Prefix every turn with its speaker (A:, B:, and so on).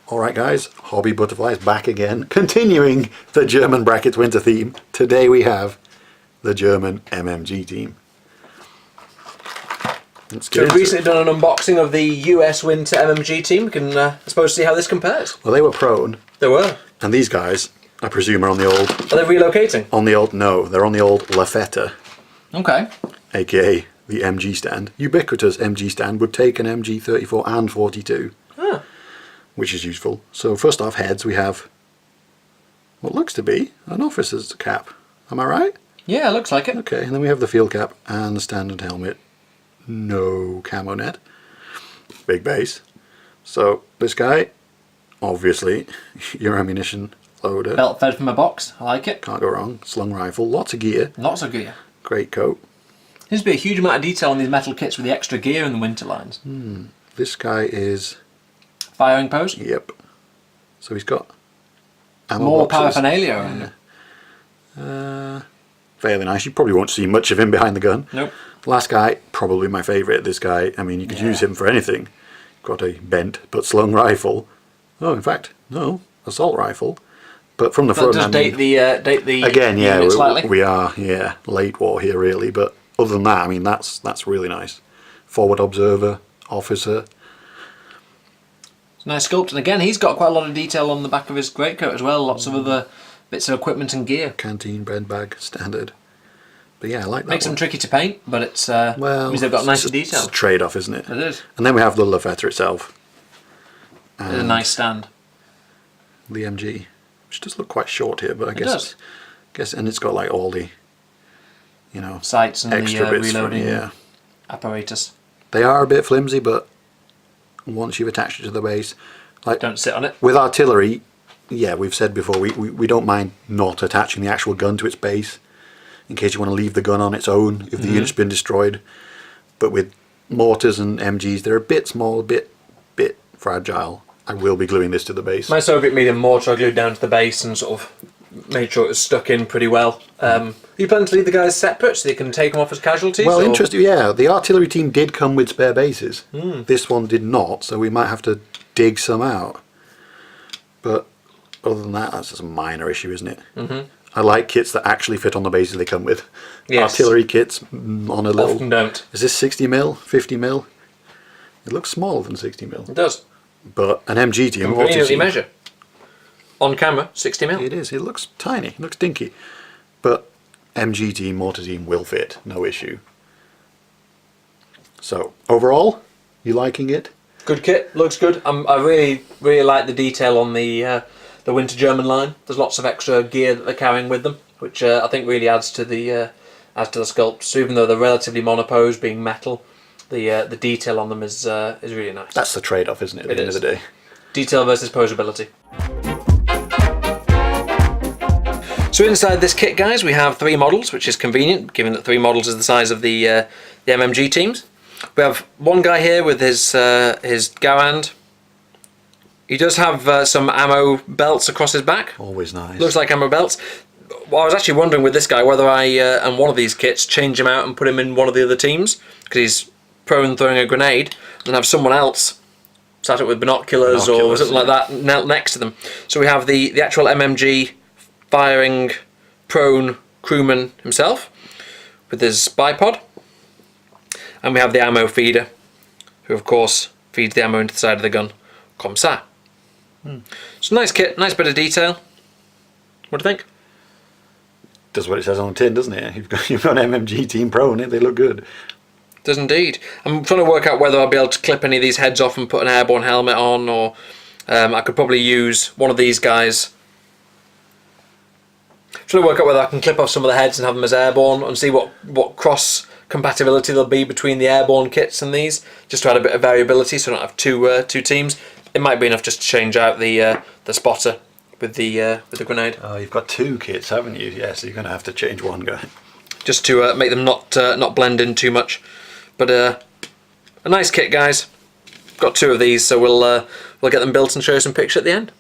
A: Alright guys, Hobby Butterflies back again, continuing the German brackets winter theme. Today we have the German MMG team.
B: So we've recently done an unboxing of the US winter MMG team. We can, I suppose, see how this compares.
A: Well, they were prone.
B: They were.
A: And these guys, I presume, are on the old...
B: Are they relocating?
A: On the old... No, they're on the old Lafetta.
B: Okay.
A: AKA the MG stand. Ubiquitous MG stand would take an MG 34 and 42.
B: Ah.
A: Which is useful. So first off, heads, we have what looks to be an officer's cap. Am I right?
B: Yeah, it looks like it.
A: Okay, and then we have the field cap and the standard helmet. No camo net. Big base. So this guy, obviously, your ammunition loader.
B: Belt fed from a box. I like it.
A: Can't go wrong. Slung rifle. Lots of gear.
B: Lots of gear.
A: Great coat.
B: Seems to be a huge amount of detail on these metal kits with the extra gear in the winter lines.
A: This guy is...
B: Firing pose?
A: Yep. So he's got ammo
B: more
A: boxes.
B: paraphernalia around him.
A: Fairly nice. You probably won't see much of him behind the gun.
B: Nope.
A: Last guy, probably my favourite. This guy, I mean, you could use him for anything. Got a bent but slung rifle. Oh, in fact, no, assault rifle. But from the front,
B: That does date the
A: again, yeah,
B: unit slightly.
A: we are, yeah, late war here really. But other than that, I mean, that's really nice. Forward observer, officer.
B: Nice sculpt, and again he's got quite a lot of detail on the back of his greatcoat as well, lots of other bits of equipment and gear.
A: Canteen, bread bag, standard. But yeah, I like that.
B: Makes them tricky to paint, but it's well, means they've got nice detail.
A: It's a trade-off, isn't it?
B: It is.
A: And then we have the Lafetta itself.
B: It's a nice stand.
A: The MG, which does look quite short here, but I
B: guess
A: and it's got like all the, you know,
B: sights and
A: extra
B: the
A: bits
B: reloading apparatus.
A: They are a bit flimsy, but once you've attached it to the base, like
B: don't sit on it.
A: With artillery, yeah, we've said before we don't mind not attaching the actual gun to its base in case you want to leave the gun on its own if the unit's been destroyed. But with mortars and MGs, they're a bit small, a bit fragile. I will be gluing this to the base.
B: My Soviet medium mortar I glued down to the base and sort of made sure it was stuck in pretty well. You plan to leave the guys separate so they can take them off as casualties?
A: Well, interesting, yeah. The artillery team did come with spare bases. This one did not, so we might have to dig some out. But other than that, that's just a minor issue, isn't it? I like kits that actually fit on the bases they come with. Yes. Artillery kits on a little...
B: Often don't.
A: Is this 60mm? 50mm? It looks smaller than 60mm.
B: It does.
A: But an MG team...
B: Conveniently measure. On camera, 60mm.
A: It is. It looks tiny. It looks dinky. But MG team, mortar team will fit. No issue. So, overall, you liking it?
B: Good kit. Looks good. I really like the detail on the winter German line. There's lots of extra gear that they're carrying with them, which I think really adds to the sculpt. So even though they're relatively monopose, being metal, the detail on them is really nice.
A: That's the trade-off, isn't it? At the end of the day.
B: Detail versus posability. So inside this kit, guys, we have 3 models, which is convenient, given that 3 models is the size of the MMG teams. We have one guy here with his Garand. He does have some ammo belts across his back.
A: Always nice.
B: Looks like ammo belts. Well, I was actually wondering with this guy whether I, on one of these kits, change him out and put him in one of the other teams, because he's prone throwing a grenade, and have someone else sat up with binoculars or something like that next to them. So we have the actual MMG firing prone crewman himself with his bipod, and we have the ammo feeder, who of course feeds the ammo into the side of the gun. Comme ça. So nice kit, nice bit of detail. What do you think?
A: Does what it says on the tin, doesn't it? You've got an MMG team pro in it. They look good.
B: Does indeed. I'm trying to work out whether I'll be able to clip any of these heads off and put an airborne helmet on, or I could probably use one of these guys. I'm trying to work out whether I can clip off some of the heads and have them as airborne, and see what cross compatibility there'll be between the airborne kits and these, just to add a bit of variability so I don't have two teams. It might be enough just to change out the spotter with the grenade.
A: Oh, you've got 2 kits, haven't you? Yeah, so you're going to have to change one guy.
B: Just to make them not blend in too much. But a nice kit, guys. Got 2 of these, so we'll get them built and show you some pictures at the end.